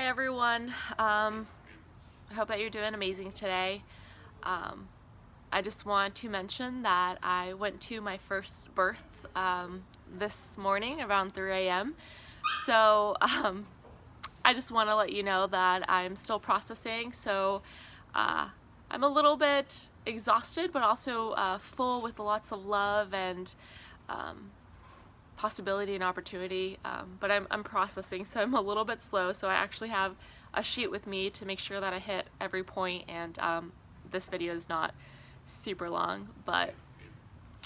Hi everyone. I hope that you're doing amazing today. I just want to mention that I went to my first birth this morning around 3 a.m. So I just want to let you know that I'm still processing. So I'm a little bit exhausted, but also full with lots of love and possibility and opportunity, but I'm processing, so I'm a little bit slow. So I actually have a sheet with me to make sure that I hit every point, and this video is not super long, but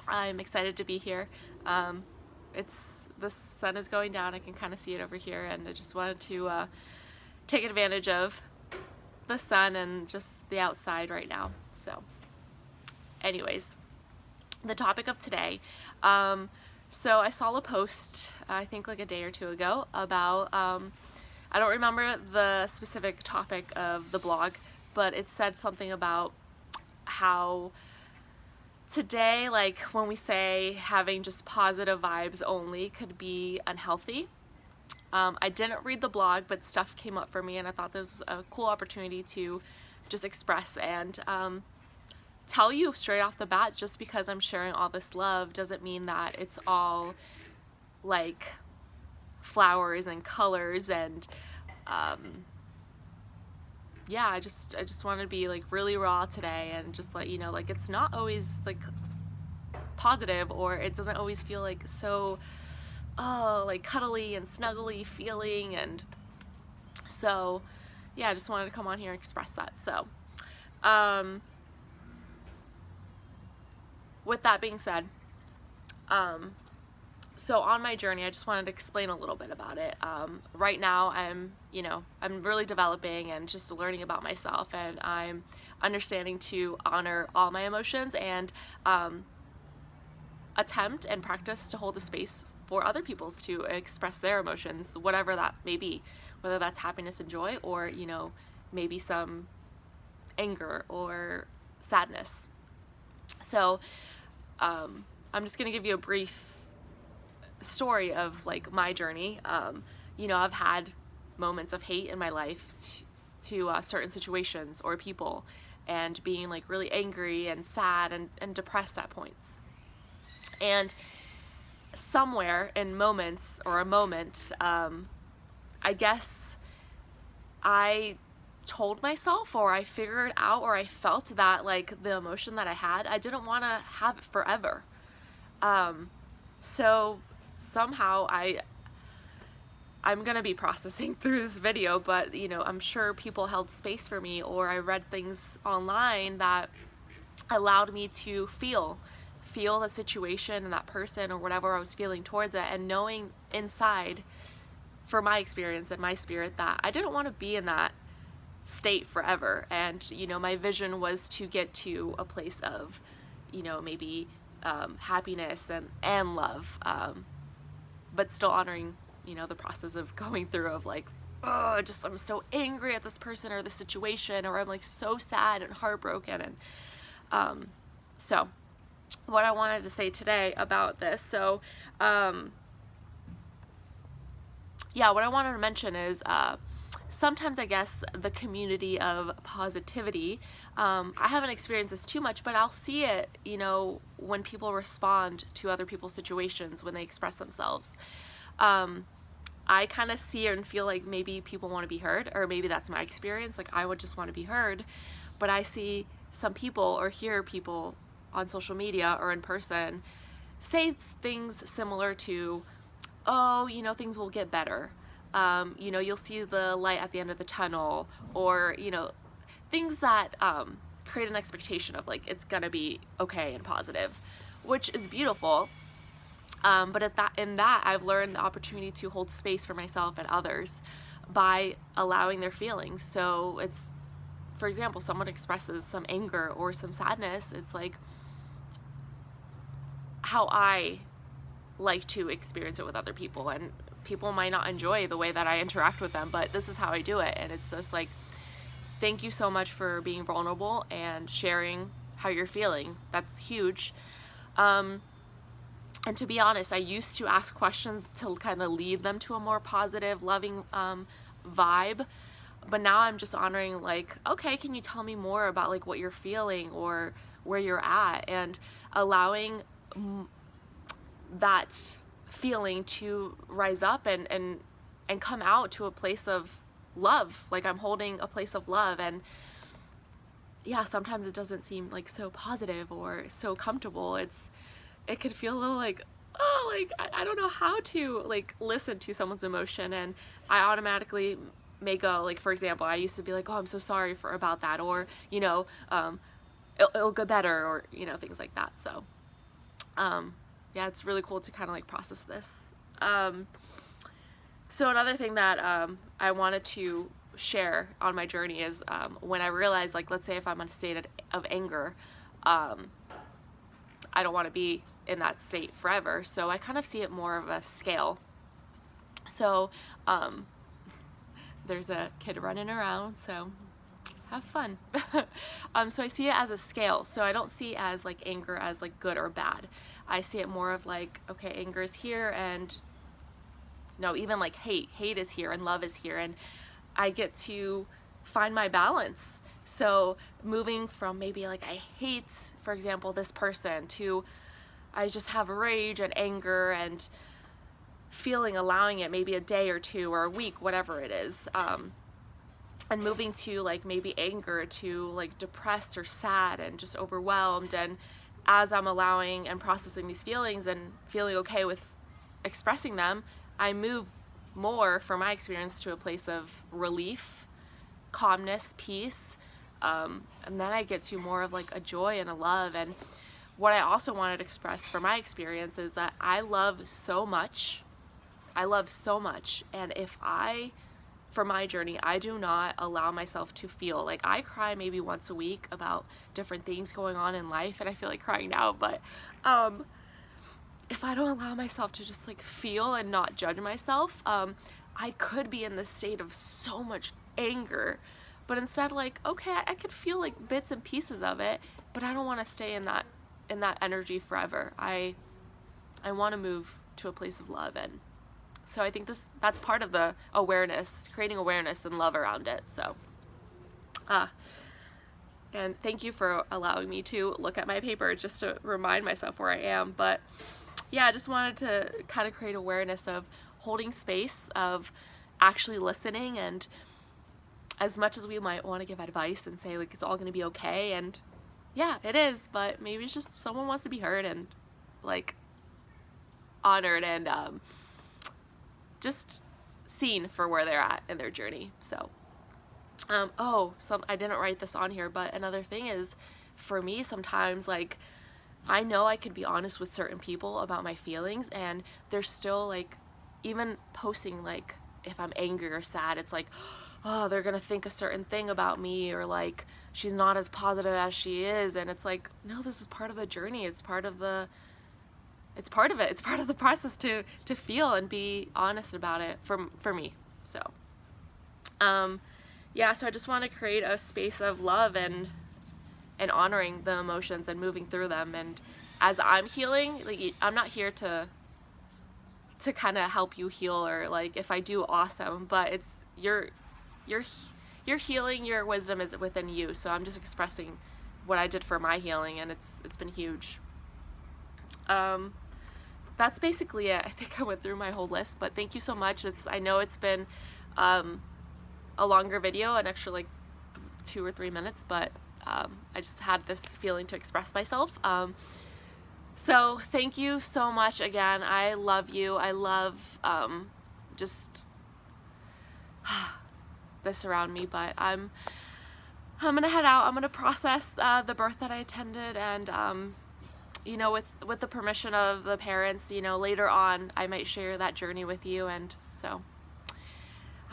I'm excited to be here. The sun is going down, I can kind of see it over here, and I just wanted to take advantage of the sun and just the outside right now. So anyways, the topic of today, so I saw a post, I think like a day or two ago, about, I don't remember the specific topic of the blog, but it said something about how today, like when we say having just positive vibes only could be unhealthy. I didn't read the blog, but stuff came up for me, and I thought this was a cool opportunity to just express and tell you straight off the bat. Just because I'm sharing all this love doesn't mean that it's all like flowers and colors and yeah, I just wanted to be like really raw today and just let you know, like, it's not always like positive, or it doesn't always feel like so like cuddly and snuggly feeling. And so yeah, I just wanted to come on here and express that. So with that being said, so on my journey, I just wanted to explain a little bit about it. Right now I'm really developing and just learning about myself, and I'm understanding to honor all my emotions and attempt and practice to hold a space for other people to express their emotions, whatever that may be, whether that's happiness and joy, or maybe some anger or sadness. So I'm just gonna give you a brief story of like my journey. I've had moments of hate in my life to certain situations or people, and being like really angry and sad and depressed at points. And somewhere in moments, or a moment, I guess I told myself, or I figured out, or I felt that like the emotion that I had, I didn't want to have it forever. So somehow I'm gonna be processing through this video, but I'm sure people held space for me, or I read things online that allowed me to feel the situation and that person or whatever I was feeling towards it, and knowing inside, for my experience and my spirit, that I didn't want to be in that state forever. And my vision was to get to a place of maybe happiness and love, but still honoring the process of going through of like, oh, I'm so angry at this person or the situation, or I'm like so sad and heartbroken. And so what I wanted to say today about this, so yeah, what I wanted to mention is sometimes I guess the community of positivity, I haven't experienced this too much, but I'll see it when people respond to other people's situations, when they express themselves. I kind of see and feel like maybe people want to be heard, or maybe that's my experience, like I would just want to be heard. But I see some people, or hear people on social media or in person, say things similar to, oh, things will get better. You'll see the light at the end of the tunnel, or things that create an expectation of like it's gonna be okay and positive, which is beautiful. But in that I've learned the opportunity to hold space for myself and others by allowing their feelings. So it's, for example, someone expresses some anger or some sadness, it's like how I like to experience it with other people, and people might not enjoy the way that I interact with them, but this is how I do it. And it's just like, thank you so much for being vulnerable and sharing how you're feeling. That's huge. And to be honest, I used to ask questions to kind of lead them to a more positive, loving vibe. but now I'm just honoring, like, okay, can you tell me more about like what you're feeling or where you're at, and allowing that feeling to rise up and come out to a place of love. Like I'm holding a place of love. And yeah, sometimes it doesn't seem like so positive or so comfortable. It could feel a little like, oh, like I don't know how to like listen to someone's emotion, and I automatically may go, like, for example, I used to be like, oh, I'm so sorry about that, or you know, it'll go better, or you know, things like that. So yeah, it's really cool to kind of like process this. So another thing that I wanted to share on my journey is when I realized, like, let's say if I'm in a state of anger, I don't want to be in that state forever. So I kind of see it more of a scale. So there's a kid running around, so have fun. So I see it as a scale. So I don't see as like anger as like good or bad. I see it more of like, okay, anger is here, and no, even like hate is here, and love is here, and I get to find my balance. So moving from maybe like I hate, for example, this person, to I just have rage and anger and allowing it maybe a day or two or a week, whatever it is, and moving to like maybe anger to like depressed or sad and just overwhelmed. And as I'm allowing and processing these feelings and feeling okay with expressing them, I move more, from my experience, to a place of relief, calmness, peace, and then I get to more of like a joy and a love. And what I also wanted to express from my experience is that I love so much. And if for my journey, I do not allow myself to feel, like I cry maybe once a week about different things going on in life, and I feel like crying now, but if I don't allow myself to just like feel and not judge myself, I could be in this state of so much anger. But instead, like, okay, I could feel like bits and pieces of it, but I don't want to stay in that energy forever. I want to move to a place of love. And so I think that's part of the awareness, creating awareness and love around it. So and thank you for allowing me to look at my paper just to remind myself where I am. But yeah, I just wanted to kind of create awareness of holding space, of actually listening. And as much as we might want to give advice and say like it's all going to be okay, and yeah, it is, but maybe it's just someone wants to be heard and like honored and just seen for where they're at in their journey. So I didn't write this on here, but another thing is, for me, sometimes like I know I could be honest with certain people about my feelings, and they're still like, even posting like if I'm angry or sad, it's like, oh, they're gonna think a certain thing about me, or like she's not as positive as she is. And it's like, no, this is part of the journey. It's part of it. It's part of the process to feel and be honest about it for me. So yeah, so I just want to create a space of love and honoring the emotions and moving through them. And as I'm healing, like, I'm not here to kind of help you heal, or like if I do, awesome, but it's your healing, your wisdom is within you. So I'm just expressing what I did for my healing, and it's been huge. That's basically it. I think I went through my whole list, but thank you so much. I know it's been a longer video, an extra like 2 or 3 minutes, but I just had this feeling to express myself. So thank you so much again. I love you. I love just this around me, but I'm gonna head out. I'm gonna process the birth that I attended, and you know, with the permission of the parents, you know, later on I might share that journey with you. And so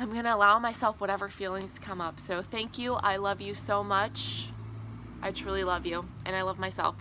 I'm gonna allow myself whatever feelings come up. So thank you. I love you so much. I truly love you, and I love myself.